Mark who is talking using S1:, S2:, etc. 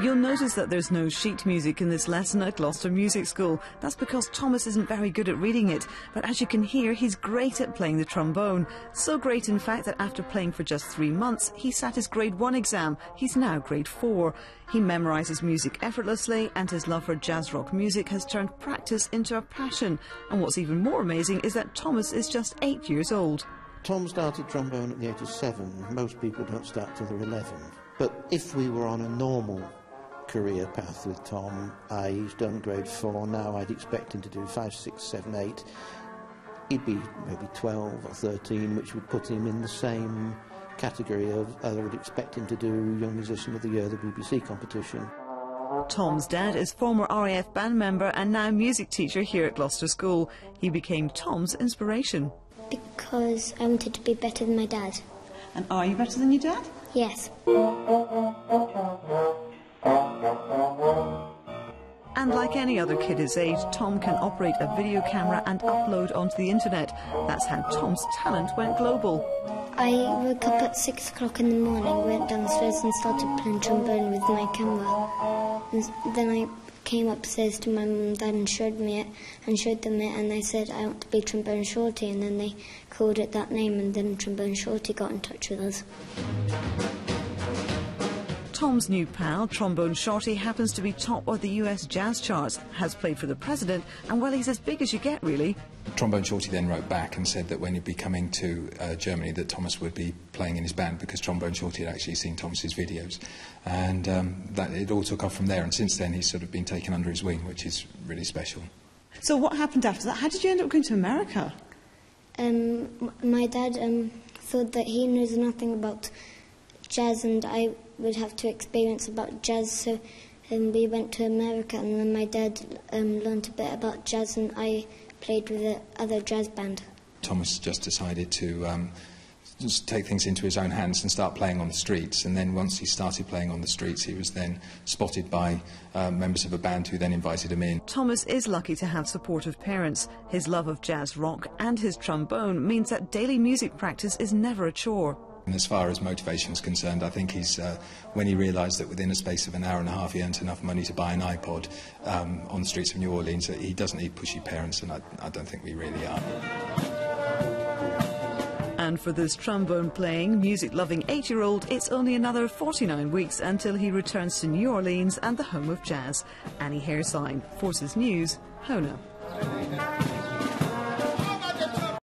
S1: You'll notice that there's no sheet music in this lesson at Gloucester Music School. That's because Thomas isn't very good at reading it. But as you can hear, he's great at playing the trombone. So great, in fact, that after playing for just 3 months, he sat his grade 1 exam. He's now grade 4. He memorises music effortlessly, and his love for jazz rock music has turned practice into a passion. And what's even more amazing is that Thomas is just 8 years old.
S2: Tom started trombone at the age of 7. Most people don't start till they're 11. But if we were on a normal career path with Tom, he's done grade 4 now, I'd expect him to do 5, 6, 7, 8. He'd be maybe 12 or 13, which would put him in the same category of I would expect him to do Young Musician of the Year, the BBC competition.
S1: Tom's dad is former RAF band member and now music teacher here at Gloucester School. He became Tom's inspiration.
S3: Because I wanted to be better than my dad.
S1: And are you better than your dad?
S3: Yes.
S1: And like any other kid his age, Tom can operate a video camera and upload onto the internet. That's how Tom's talent went global.
S3: I woke up at 6 o'clock in the morning, went downstairs and started playing trombone with my camera. And then I came upstairs to my mum and dad and showed them it, and I said I want to be Trombone Shorty, and then they called it that name, and then Trombone Shorty got in touch with us.
S1: Tom's new pal, Trombone Shorty, happens to be top of the US jazz charts, has played for the president, and well, he's as big as you get, really.
S4: Trombone Shorty then wrote back and said that when he'd be coming to Germany that Thomas would be playing in his band, because Trombone Shorty had actually seen Thomas's videos. And that it all took off from there, and since then he's sort of been taken under his wing, which is really special.
S1: So what happened after that? How did you end up going to America?
S3: My dad thought that he knows nothing about jazz and I would have to experience about jazz, so we went to America, and then my dad learnt a bit about jazz, and I played with the other jazz band. Thomas
S4: just decided to just take things into his own hands and start playing on the streets, and then once he started playing on the streets he was then spotted by members of a band who then invited him in.
S1: Thomas is lucky to have supportive parents. His love of jazz rock and his trombone means that daily music practice is never a chore.
S4: And as far as motivation is concerned, I think he's, when he realised that within a space of an hour and a half he earned enough money to buy an iPod on the streets of New Orleans, he doesn't need pushy parents, and I don't think we really are.
S1: And for this trombone-playing, music-loving 8-year-old, it's only another 49 weeks until he returns to New Orleans and the home of jazz. Annie Hairsign, Forces News, Hona.